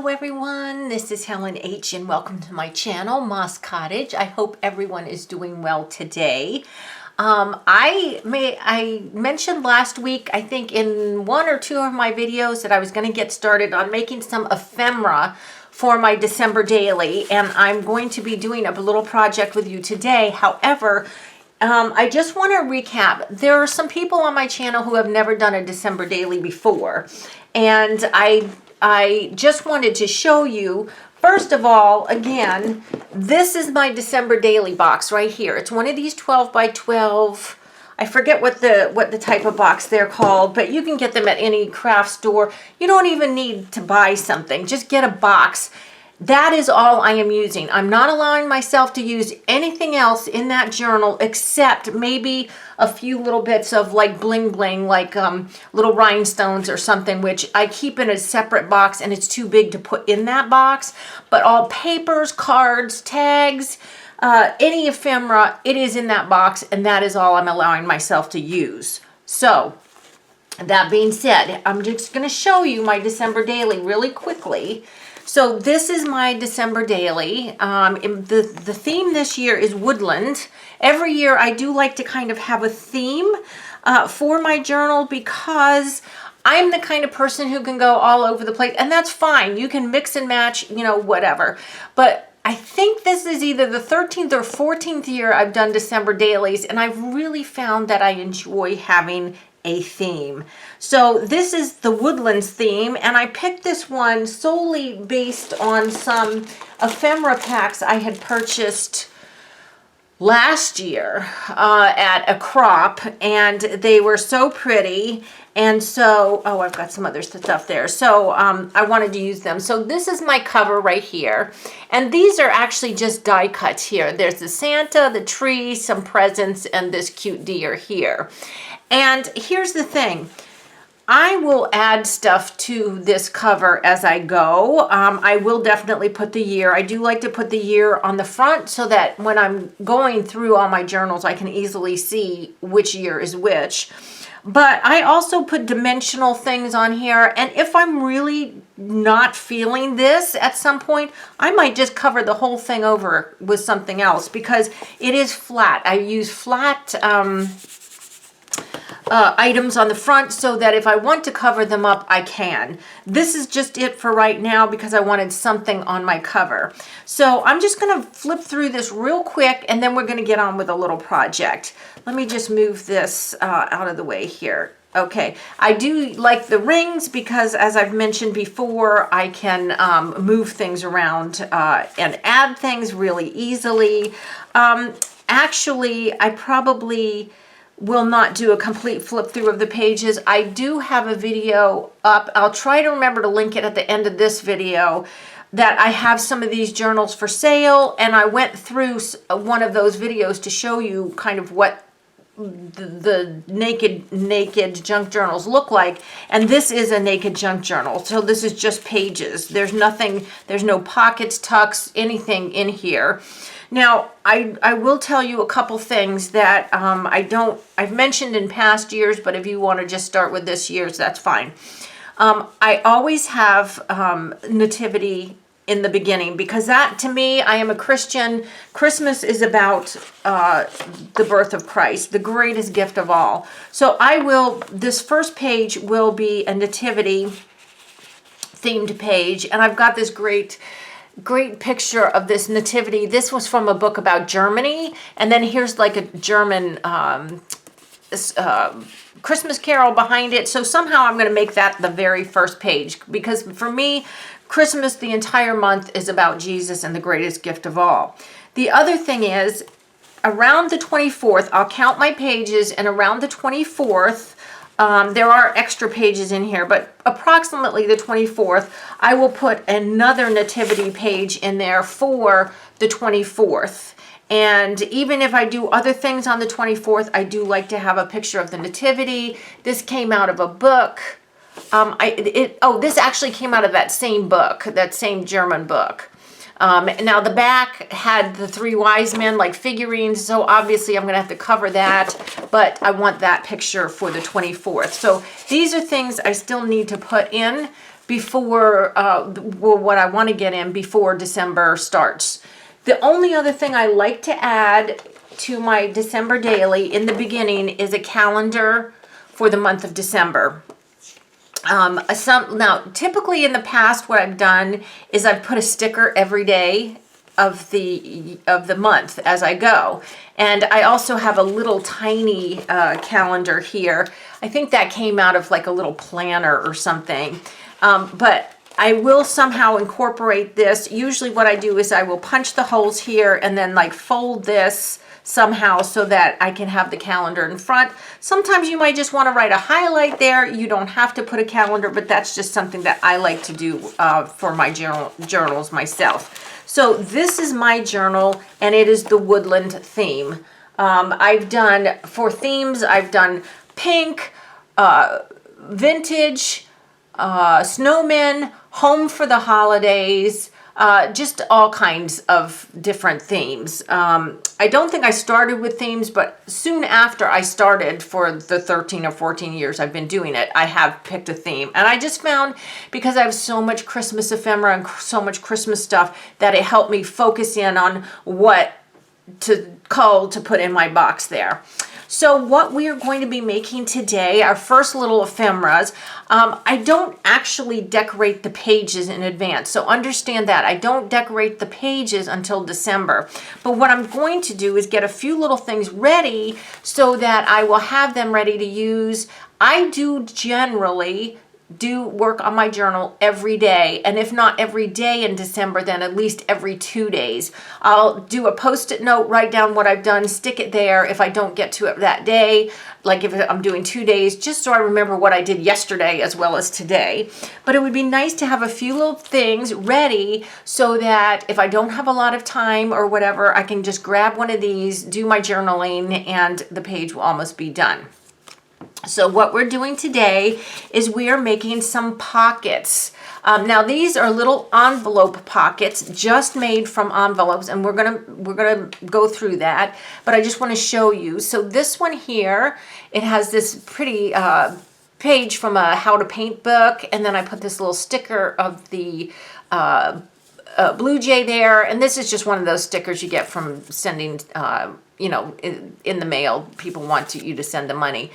everyone, this is Helen H. and welcome to my channel, Moss Cottage. I hope everyone is doing well today. I mentioned last week, I think in one or two of my videos, that I was going to get started on making some ephemera for my December daily, and I'm going to be doing a little project with you today. However, I just want to recap. There are some people on my channel who have never done a December daily before, and I just wanted to show you, first of all, again, this is my December daily box right here. It's one of these 12 by 12. I forget what the type of box they're called, but you can get them at any craft store. You don't even need to buy something. Just get a box. That is all I am using. I'm not allowing myself to use anything else in that journal except maybe a few little bits of like bling bling, like little rhinestones or something, which I keep in a separate box and it's too big to put in that box. But all papers, cards, tags, any ephemera, it is in that box, and that is all I'm allowing myself to use. So that being said, I'm just going to show you my December daily really quickly. So this is my December daily. The theme this year is woodland. Every year I do like to kind of have a theme for my journal, because I'm the kind of person who can go all over the place, and that's fine. You can mix and match, you know, whatever. But I think this is either the 13th or 14th year I've done December dailies, and I've really found that I enjoy having a theme. So this is the woodlands theme, and I picked this one solely based on some ephemera packs I had purchased last year at a crop, and they were so pretty. And so, oh, I've got some other stuff there. So I wanted to use them. So this is my cover right here. And these are actually just die cuts here. There's the Santa, the tree, some presents, and this cute deer here. And here's the thing. I will add stuff to this cover as I go. I will definitely put the year. I do like to put the year on the front so that when I'm going through all my journals, I can easily see which year is which. But I also put dimensional things on here, and if I'm really not feeling this at some point, I might just cover the whole thing over with something else, because it is flat. I use flat items on the front so that if I want to cover them up, I can. This is just it for right now because I wanted something on my cover. So I'm just going to flip through this real quick, and then we're going to get on with a little project. Let me just move this out of the way here. Okay, I do like the rings because, as I've mentioned before, I can move things around and add things really easily. Actually, I probably will not do a complete flip through of the pages. I do have a video up. I'll try to remember to link it at the end of this video, that I have some of these journals for sale, and I went through one of those videos to show you kind of what the naked junk journals look like. And this is a naked junk journal. So this is just pages. There's nothing, there's no pockets, tucks, anything in here. Now, I will tell you a couple things that I've mentioned in past years, but if you want to just start with this year's, that's fine. I always have nativity in the beginning, because that, to me, I am a Christian. Christmas is about the birth of Christ, the greatest gift of all. So this first page will be a nativity themed page, and I've got this great picture of this nativity. This was from a book about Germany, and then here's like a German Christmas carol behind it. So somehow I'm going to make that the very first page, because for me, Christmas, the entire month, is about Jesus and the greatest gift of all. The other thing is, around the 24th, I'll count my pages, and around the 24th, there are extra pages in here, but approximately the 24th, I will put another nativity page in there for the 24th. And even if I do other things on the 24th, I do like to have a picture of the nativity. This came out of a book. This actually came out of that same book, that same German book. Now the back had the three wise men like figurines, so obviously I'm going to have to cover that, but I want that picture for the 24th. So these are things I still need to put in before, what I want to get in before December starts. The only other thing I like to add to my December daily in the beginning is a calendar for the month of December. Now, typically in the past, what I've done is I've put a sticker every day of the month as I go. And I also have a little tiny calendar here. I think that came out of like a little planner or something. But I will somehow incorporate this. Usually what I do is I will punch the holes here and then like fold this somehow so that I can have the calendar in front. Sometimes you might just want to write a highlight there. You don't have to put a calendar, but that's just something that I like to do for my journals myself. So this is my journal, and it is the woodland theme. I've done, for themes, I've done pink, vintage, snowmen, home for the holidays, just all kinds of different themes. I don't think I started with themes, but soon after I started, for the 13 or 14 years I've been doing it, I have picked a theme. And I just found, because I have so much Christmas ephemera and so much Christmas stuff, that it helped me focus in on what to put in my box there. So what we are going to be making today, our first little ephemeras, I don't actually decorate the pages in advance. So understand that. I don't decorate the pages until December. But what I'm going to do is get a few little things ready so that I will have them ready to use. I do generally work on my journal every day, and if not every day in December, then at least every 2 days. I'll do a post-it note, write down what I've done, stick it there if I don't get to it that day, like if I'm doing 2 days, just so I remember what I did yesterday as well as today. But it would be nice to have a few little things ready so that if I don't have a lot of time or whatever, I can just grab one of these, do my journaling, and the page will almost be done. So what we're doing today is we are making some pockets. Now these are little envelope pockets just made from envelopes, and we're gonna go through that, but I just want to show you. So this one here, it has this pretty page from a how to paint book, and then I put this little sticker of the Blue Jay there, and this is just one of those stickers you get from sending in the mail. People want you to send the money.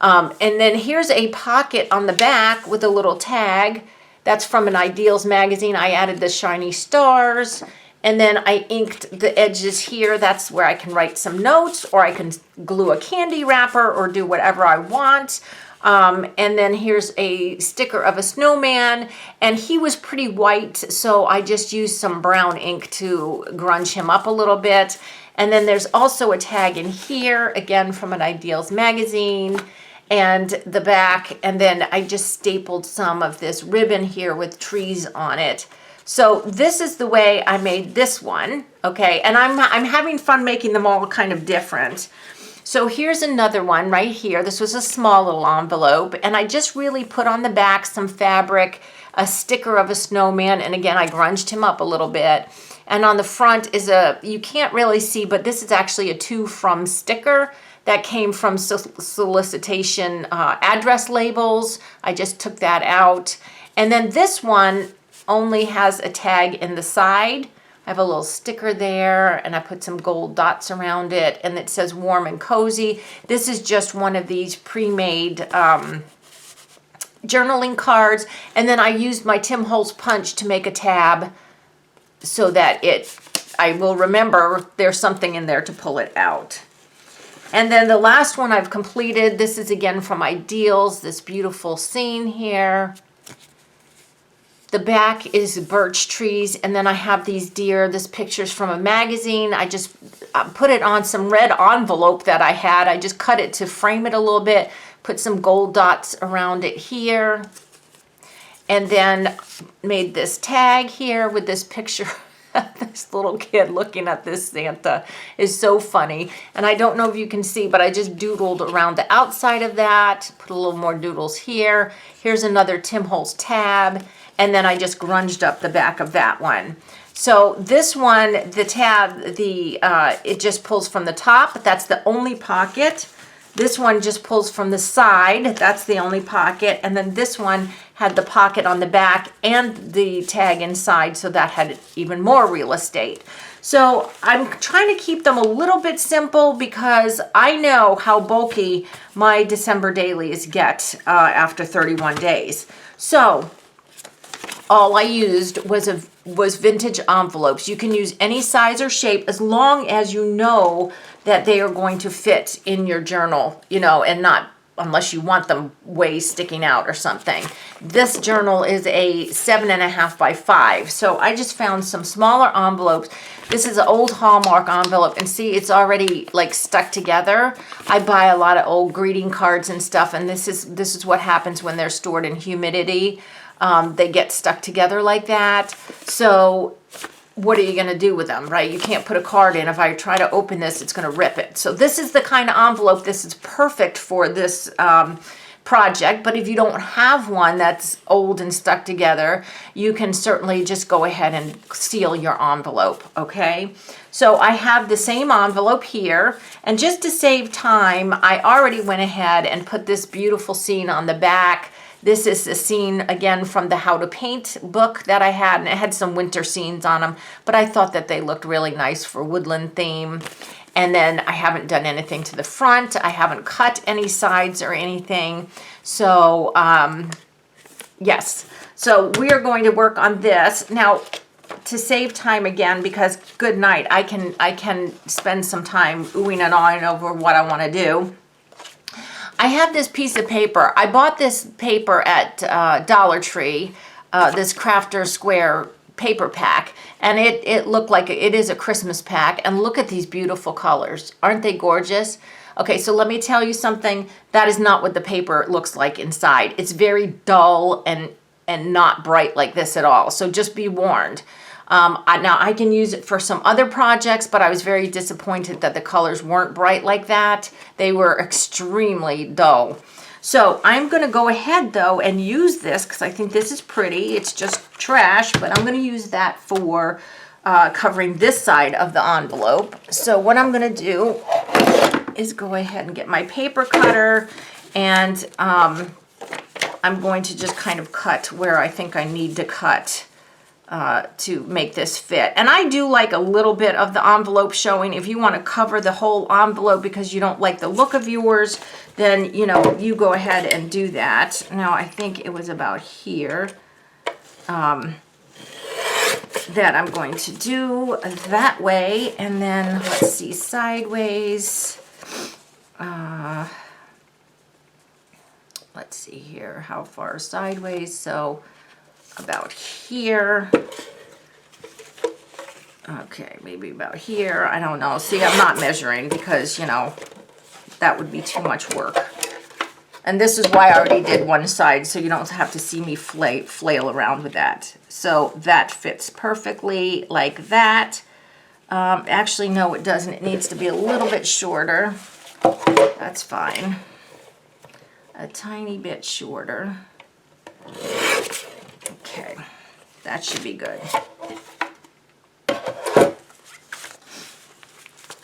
And then here's a pocket on the back with a little tag. That's from an Ideals magazine. I added the shiny stars, and then I inked the edges here. That's where I can write some notes, or I can glue a candy wrapper, or do whatever I want. And then here's a sticker of a snowman, and he was pretty white, so I just used some brown ink to grunge him up a little bit. And then there's also a tag in here, again from an Ideals magazine, and the back, and then I just stapled some of this ribbon here with trees on it. So this is the way I made this one, okay? And I'm having fun making them all kind of different. So here's another one right here. This was a small little envelope, and I just really put on the back some fabric, a sticker of a snowman, and again, I grunged him up a little bit. And on the front is you can't really see, but this is actually a to from sticker that came from solicitation address labels. I just took that out. And then this one only has a tag in the side. I have a little sticker there, and I put some gold dots around it, and it says warm and cozy. This is just one of these pre-made journaling cards. And then I used my Tim Holtz punch to make a tab so that I will remember there's something in there to pull it out. And then the last one I've completed, this is again from Ideals, this beautiful scene here. The back is birch trees, and then I have these deer. This picture's from a magazine. I just put it on some red envelope that I had. I just cut it to frame it a little bit, put some gold dots around it here, and then made this tag here with this picture. This little kid looking at this Santa is so funny. And I don't know if you can see, but I just doodled around the outside of that, put a little more doodles here. Here's another Tim Holtz tab, and then I just grunged up the back of that one. So this one, the tab, it just pulls from the top, but that's the only pocket. This one just pulls from the side. That's the only pocket. And then this one had the pocket on the back and the tag inside, so that had even more real estate. So I'm trying to keep them a little bit simple because I know how bulky my December dailies get after 31 days. So all I used was vintage envelopes. You can use any size or shape as long as you know that they are going to fit in your journal, you know, and not unless you want them way sticking out or something. This journal is a 7.5 by 5. So I just found some smaller envelopes. This is an old Hallmark envelope, and see, it's already like stuck together. I buy a lot of old greeting cards and stuff, and this is what happens when they're stored in humidity. They get stuck together like that. So what are you going to do with them, right? You can't put a card in. If I try to open this, it's going to rip it. So this is the kind of envelope. This is perfect for this project. But if you don't have one that's old and stuck together, you can certainly just go ahead and seal your envelope, okay? So I have the same envelope here. And just to save time, I already went ahead and put this beautiful scene on the back. This is a scene, again, from the How to Paint book that I had, and it had some winter scenes on them, but I thought that they looked really nice for woodland theme. And then I haven't done anything to the front. I haven't cut any sides or anything. So, yes. So we are going to work on this. Now, to save time again, because good night, I can spend some time oohing and awing over what I want to do. I have this piece of paper. I bought this paper at Dollar Tree, this Crafter Square paper pack, and it looked like it is a Christmas pack. And look at these beautiful colors. Aren't they gorgeous? Okay, so let me tell you something. That is not what the paper looks like inside. It's very dull and not bright like this at all. So just be warned. Now I can use it for some other projects, but I was very disappointed that the colors weren't bright like that. They were extremely dull. So I'm going to go ahead though and use this because I think this is pretty. It's just trash, but I'm going to use that for covering this side of the envelope. So what I'm going to do is go ahead and get my paper cutter, and I'm going to just kind of cut where I think I need to cut to make this fit. And I do like a little bit of the envelope showing. If you want to cover the whole envelope because you don't like the look of yours, then, you know, you go ahead and do that. Now, I think it was about here that I'm going to do that way. And then, let's see, sideways. Let's see here, how far sideways? So about here. Okay, maybe about here. I don't know. See, I'm not measuring because, you know, that would be too much work. And this is why I already did one side, so you don't have to see me flail around with that. So that fits perfectly like that. Actually, no, it doesn't. It needs to be a little bit shorter. That's fine. A tiny bit shorter. Okay, that should be good.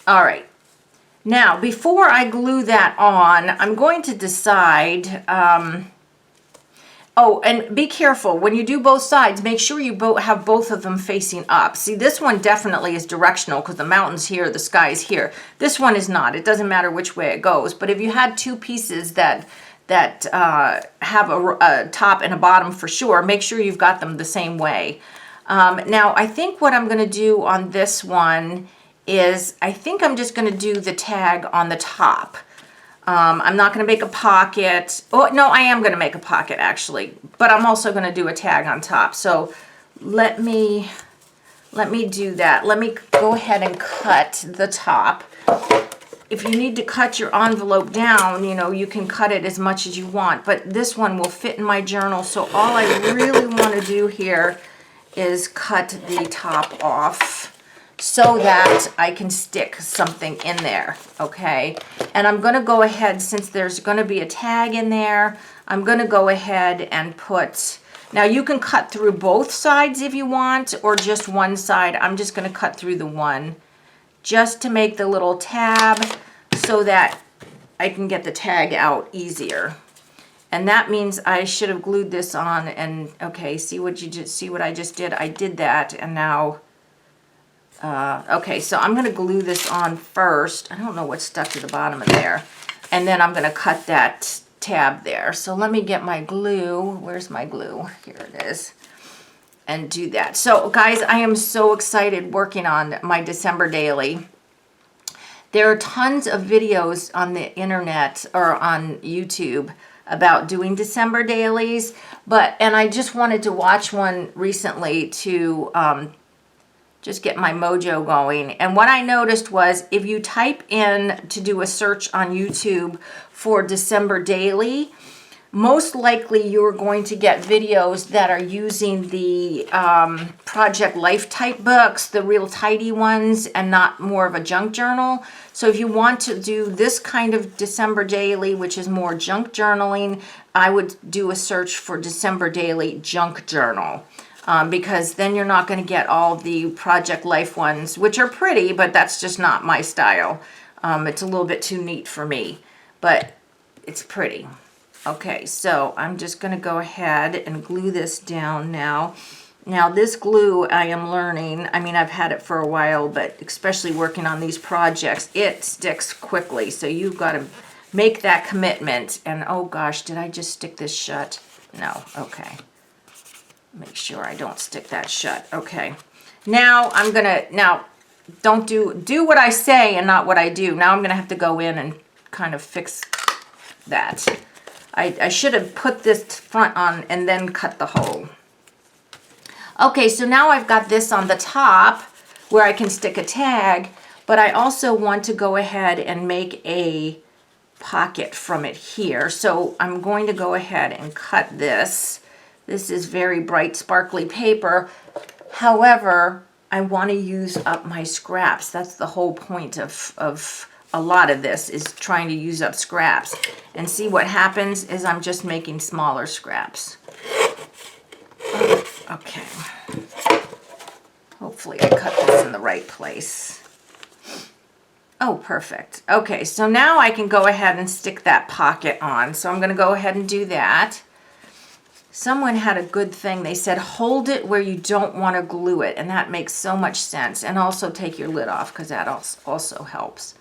All right. Now, before I glue that on, I'm going to decide, oh, and be careful. When you do both sides, make sure you have both of them facing up. See, this one definitely is directional because the mountain's here, the sky's here. This one is not. It doesn't matter which way it goes. But if you had two pieces that have a top and a bottom for sure, make sure you've got them the same way. Now, I think what I'm going to do on this one is I think I'm just going to do the tag on the top. I'm not going to make a pocket. Oh, no, I am going to make a pocket actually, but I'm also going to do a tag on top. So let me do that. Let me go ahead and cut the top. If you need to cut your envelope down, you know, you can cut it as much as you want, but this one will fit in my journal. So all I really want to do here is cut the top off so that I can stick something in there, okay? And I'm going to go ahead, since there's going to be a tag in there, I'm going to go ahead and put, now you can cut through both sides if you want, or just one side. I'm just going to cut through the one, just to make the little tab so that I can get the tag out easier. And that means I should have glued this on, and okay, see what I just did? I did that, and now, okay, so I'm gonna glue this on first. I don't know what's stuck to the bottom of there. And then I'm gonna cut that tab there. So let me get my glue. Where's my glue? Here it is. And do that. So guys, I am so excited working on my December daily. There are tons of videos on the internet or on YouTube about doing December dailies, and I just wanted to watch one recently to just get my mojo going. And what I noticed was if you type in to do a search on YouTube for December daily, most likely you're going to get videos that are using the Project Life type books, the real tidy ones, and not more of a junk journal. So if you want to do this kind of December daily, which is more junk journaling, I would do a search for December daily junk journal. Because then you're not going to get all the Project Life ones, which are pretty, but that's just not my style. It's a little bit too neat for me, but it's pretty. Okay, so I'm just going to go ahead and glue this down now. Now this glue I am learning, I mean I've had it for a while, but especially working on these projects, it sticks quickly. So you've got to make that commitment. And oh gosh, did I just stick this shut? No, okay. Make sure I don't stick that shut. Okay. Now I'm gonna, don't do what I say and not what I do. Now I'm gonna have to go in and kind of fix that. I should have put this front on and then cut the hole. Okay, so now I've got this on the top where I can stick a tag, but I also want to go ahead and make a pocket from it here. So I'm going to go ahead and cut this. This is very bright, sparkly paper. However, I want to use up my scraps. That's the whole point of a lot of this, is trying to use up scraps. And see what happens is I'm just making smaller scraps. Okay. Hopefully I cut this in the right place. Oh, perfect. Okay, so now I can go ahead and stick that pocket on. So I'm going to go ahead and do that. Someone had a good thing. They said, hold it where you don't want to glue it. And that makes so much sense. And also take your lid off, because that also helps.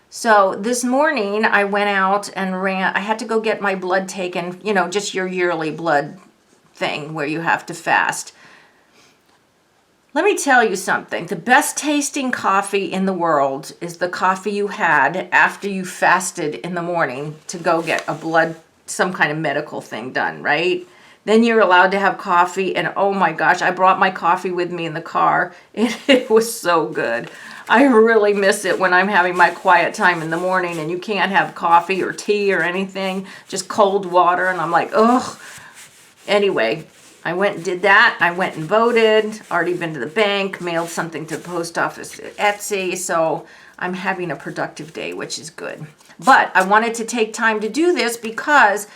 So this morning I went out and I had to go get my blood taken, you know, just your yearly blood thing where you have to fast. Let me tell you something. The best tasting coffee in the world is the coffee you had after you fasted in the morning to go get some kind of medical thing done, right? Then you're allowed to have coffee, and oh my gosh, I brought my coffee with me in the car. It was so good. I really miss it when I'm having my quiet time in the morning and you can't have coffee or tea or anything, just cold water, and I'm like, ugh. Anyway, I went and did that. I went and voted, already been to the bank, mailed something to the post office at Etsy, so I'm having a productive day, which is good. But I wanted to take time to do this because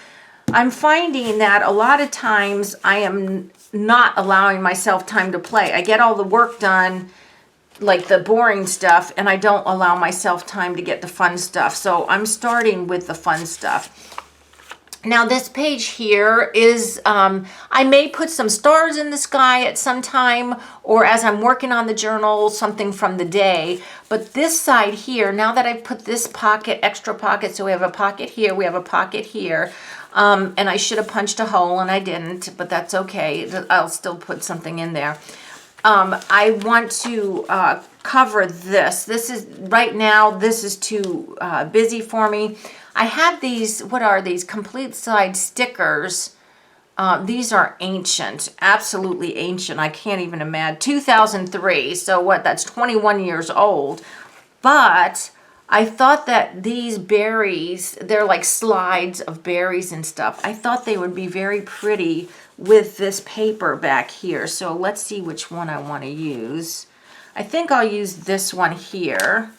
I'm finding that a lot of times I am not allowing myself time to play. I get all the work done, like the boring stuff, and I don't allow myself time to get the fun stuff. So I'm starting with the fun stuff. Now this page here is, I may put some stars in the sky at some time, or as I'm working on the journal, something from the day. But this side here, now that I've put this pocket, extra pocket, so we have a pocket here, we have a pocket here, and I should have punched a hole and I didn't, but that's okay. I'll still put something in there. I want to cover this. This is, right now, this is too busy for me. I had these, what are these? Complete side stickers. These are ancient, absolutely ancient. I can't even imagine. 2003, so what, that's 21 years old. But I thought that these berries, they're like slides of berries and stuff. I thought they would be very pretty with this paper back here. So let's see which one I want to use. I think I'll use this one here.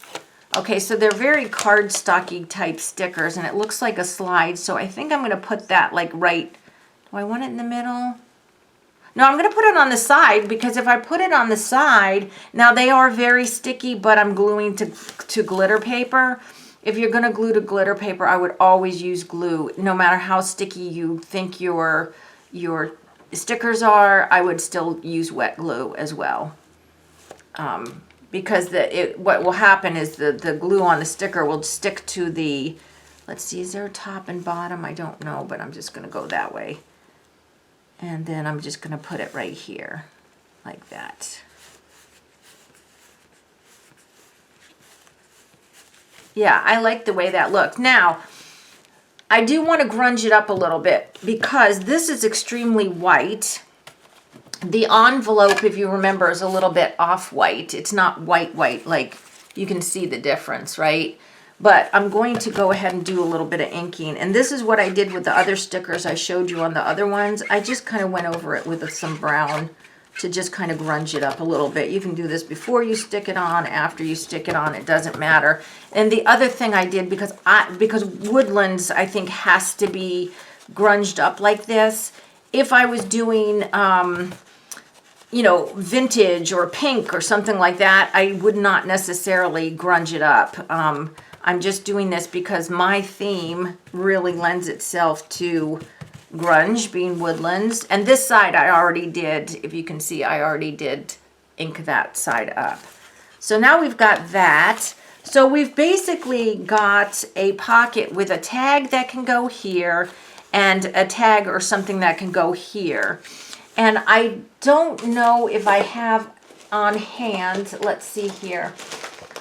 Okay, so they're very cardstocky type stickers, and it looks like a slide. So I think I'm going to put that like right. Do I want it in the middle? No, I'm going to put it on the side, because if I put it on the side, now they are very sticky, but I'm gluing to glitter paper. if you're going to glue to glitter paper, I would always use glue. No matter how sticky you think your stickers are, I would still use wet glue as well. Because what will happen is the glue on the sticker will stick to the, let's see, is there a top and bottom? I don't know, but I'm just going to go that way. And then I'm just going to put it right here, like that. Yeah, I like the way that looks. Now, I do want to grunge it up a little bit because this is extremely white. The envelope, if you remember, is a little bit off-white. It's not white, like you can see the difference, right? But I'm going to go ahead and do a little bit of inking. And this is what I did with the other stickers I showed you on the other ones. I just kind of went over it with some brown to just kind of grunge it up a little bit. You can do this before you stick it on, after you stick it on, it doesn't matter. And the other thing I did, because Woodlands, I think, has to be grunged up like this. If I was doing, you know, vintage or pink or something like that, I would not necessarily grunge it up. I'm just doing this because my theme really lends itself to grunge, being Woodlands. And this side I already did, if you can see, I already did ink that side up. So now we've got that. So we've basically got a pocket with a tag that can go here and a tag or something that can go here. And I don't know if I have on hand, let's see here.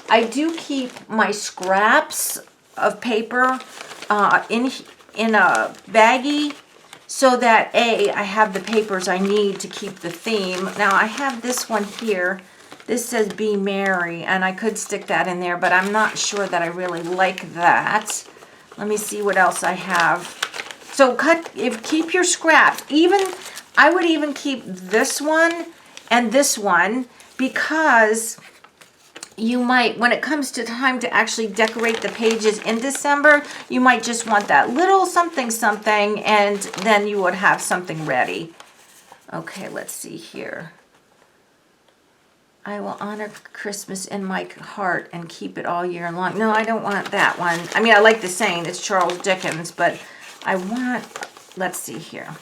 I do keep my scraps of paper in a baggie so that I have the papers I need to keep the theme. Now I have this one here. This says Be Merry, and I could stick that in there, but I'm not sure that I really like that. Let me see what else I have. So keep your scraps. I would even keep this one and this one, because you might, when it comes to time to actually decorate the pages in December, you might just want that little something something, and then you would have something ready. Okay, let's see here. I will honor Christmas in my heart and keep it all year long. No, I don't want that one. I mean, I like the saying, it's Charles Dickens, but I want, let's see here.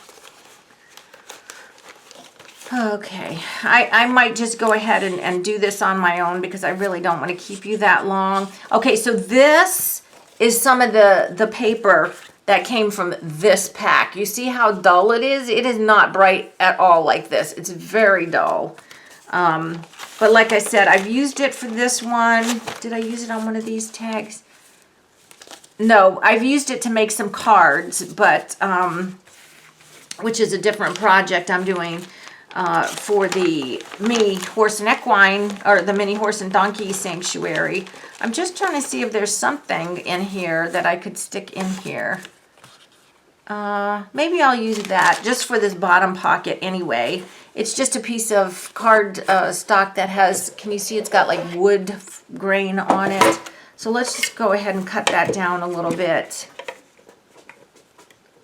Okay, I might just go ahead and do this on my own because I really don't want to keep you that long. Okay, so this is some of the paper that came from this pack. You see how dull it is? It is not bright at all like this. It's very dull. But like I said, I've used it for this one. Did I use it on one of these tags? No, I've used it to make some cards, but which is a different project I'm doing. For the mini horse and equine, or the mini horse and donkey sanctuary. I'm just trying to see if there's something in here that I could stick in here. Maybe I'll use that just for this bottom pocket anyway. It's just a piece of card stock that has, can you see it's got like wood grain on it? So let's just go ahead and cut that down a little bit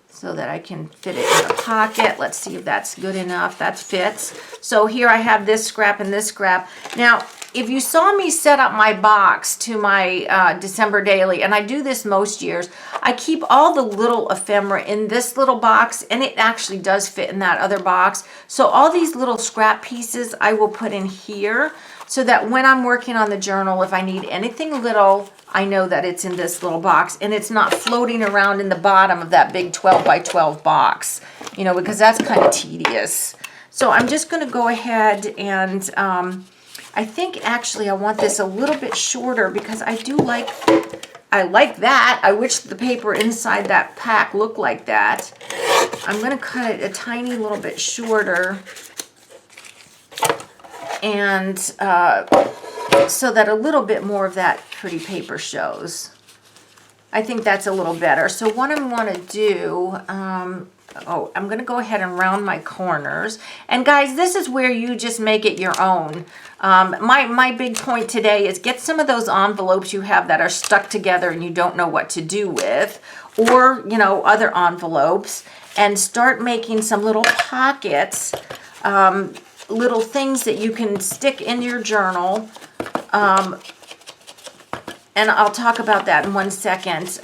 so that I can fit it in the pocket. Let's see if that's good enough. That fits. So here I have this scrap and this scrap. Now, if you saw me set up my box to my December daily, and I do this most years, I keep all the little ephemera in this little box, and it actually does fit in that other box. So all these little scrap pieces I will put in here so that when I'm working on the journal, if I need anything little, I know that it's in this little box and it's not floating around in the bottom of that big 12 by 12 box, you know, because that's kind of tedious. So I'm just going to go ahead and I think actually I want this a little bit shorter because I like that. I wish the paper inside that pack looked like that. I'm going to cut it a tiny little bit shorter, and so that a little bit more of that pretty paper shows. I think that's a little better. So what I'm going to do, I'm going to go ahead and round my corners. And guys, this is where you just make it your own. My big point today is get some of those envelopes you have that are stuck together and you don't know what to do with, or, you know, other envelopes, and start making some little pockets, little things that you can stick in your journal. and I'll talk about that in 1 second.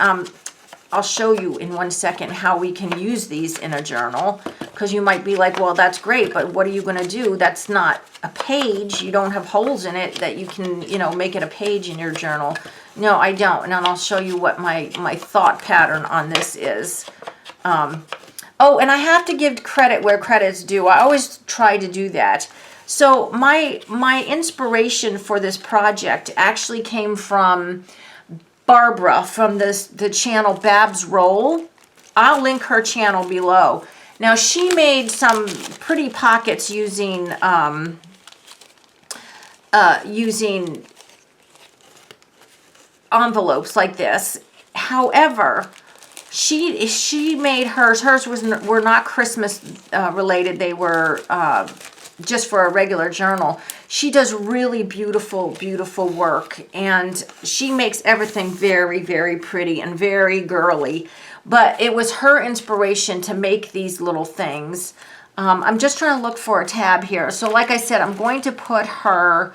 I'll show you in 1 second how we can use these in a journal, because you might be like, well, that's great, but what are you going to do? That's not a page. You don't have holes in it that you can, you know, make it a page in your journal. No, I don't. And I'll show you what my thought pattern on this is. Oh, and I have to give credit where credit's due. I always try to do that. So my inspiration for this project actually came from Barbara from the channel Bab's Roll. I'll link her channel below. Now, she made some pretty pockets using envelopes like this. However, she made hers. Hers were not Christmas related. They were just for a regular journal. She does really beautiful, beautiful work, and she makes everything very, very pretty and very girly. But it was her inspiration to make these little things. I'm just trying to look for a tab here. So like I said, I'm going to put her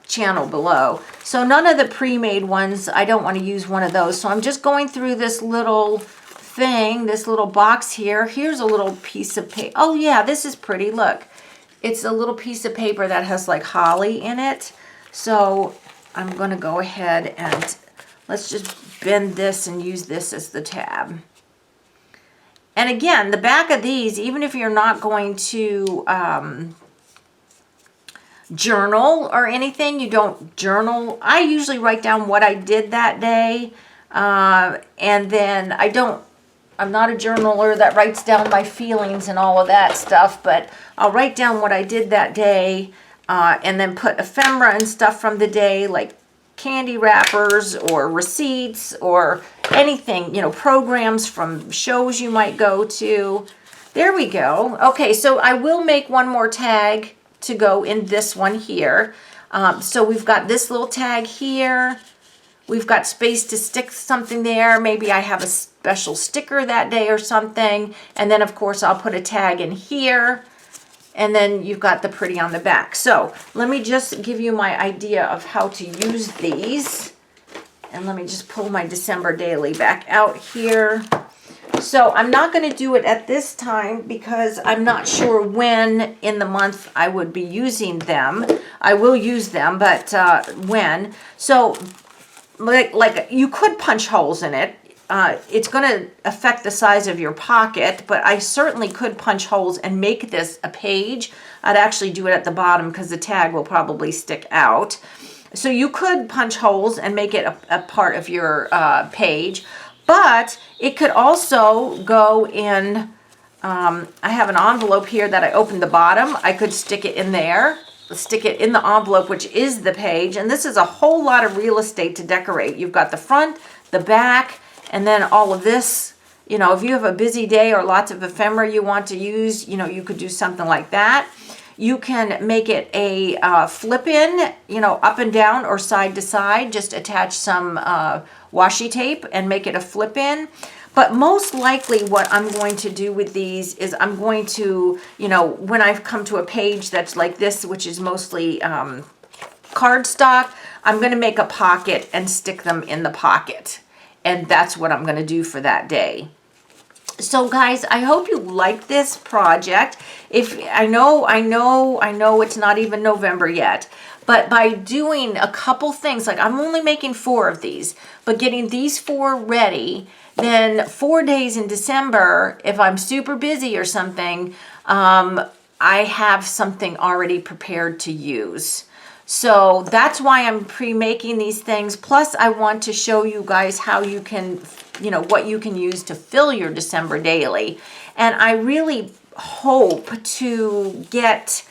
channel below. So none of the pre-made ones, I don't want to use one of those. So I'm just going through this little thing, this little box here. Here's a little piece of paper. Oh yeah, this is pretty. Look, it's a little piece of paper that has like holly in it. So I'm going to go ahead and let's just bend this and use this as the tab. And again, the back of these, even if you're not going to journal or anything, you don't journal. I usually write down what I did that day. And then I'm not a journaler that writes down my feelings and all of that stuff, but I'll write down what I did that day, and then put ephemera and stuff from the day, like candy wrappers or receipts or anything, you know, programs from shows you might go to. There we go. Okay, so I will make one more tag to go in this one here. So we've got this little tag here. We've got space to stick something there. Maybe I have a special sticker that day or something. And then, of course, I'll put a tag in here. And then you've got the pretty on the back. So let me just give you my idea of how to use these. And let me just pull my December daily back out here. So I'm not going to do it at this time because I'm not sure when in the month I would be using them. I will use them, but when. So like you could punch holes in it. It's going to affect the size of your pocket, but I certainly could punch holes and make this a page. I'd actually do it at the bottom because the tag will probably stick out. So you could punch holes and make it a part of your page, but it could also go in, I have an envelope here that I opened the bottom. I could stick it in there. Stick it in the envelope, which is the page. And this is a whole lot of real estate to decorate. You've got the front, the back, and then all of this. You know, if you have a busy day or lots of ephemera you want to use, you know, you could do something like that. You can make it a flip-in, you know, up and down or side to side. Just attach some washi tape and make it a flip-in. But most likely what I'm going to do with these is I'm going to, you know, when I've come to a page that's like this, which is mostly cardstock, I'm going to make a pocket and stick them in the pocket. And that's what I'm going to do for that day. So guys, I hope you like this project. If I know it's not even November yet. But by doing a couple things, like I'm only making 4 of these, but getting these 4 ready, then 4 days in December, if I'm super busy or something, I have something already prepared to use. So that's why I'm pre-making these things. Plus, I want to show you guys how you can, you know, what you can use to fill your December daily. And I really hope to get,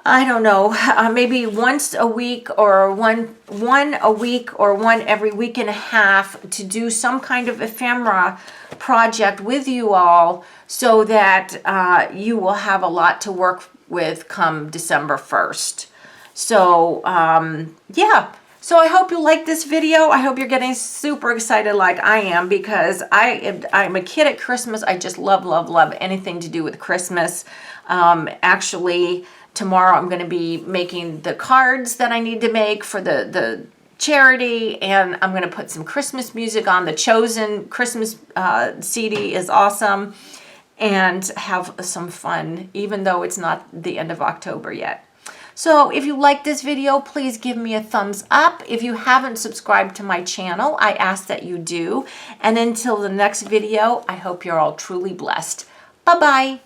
I don't know, maybe once a week or one a week or one every week and a half to do some kind of ephemera project with you all so that you will have a lot to work with come December 1st. So, yeah. So I hope you like this video. I hope you're getting super excited like I am because I'm a kid at Christmas. I just love, love, love anything to do with Christmas. Actually, Tomorrow I'm going to be making the cards that I need to make for the charity, and I'm going to put some Christmas music on. The Chosen Christmas CD is awesome, and have some fun, even though it's not the end of October yet. So if you like this video, please give me a thumbs up. If you haven't subscribed to my channel, I ask that you do. And until the next video, I hope you're all truly blessed. Bye-bye.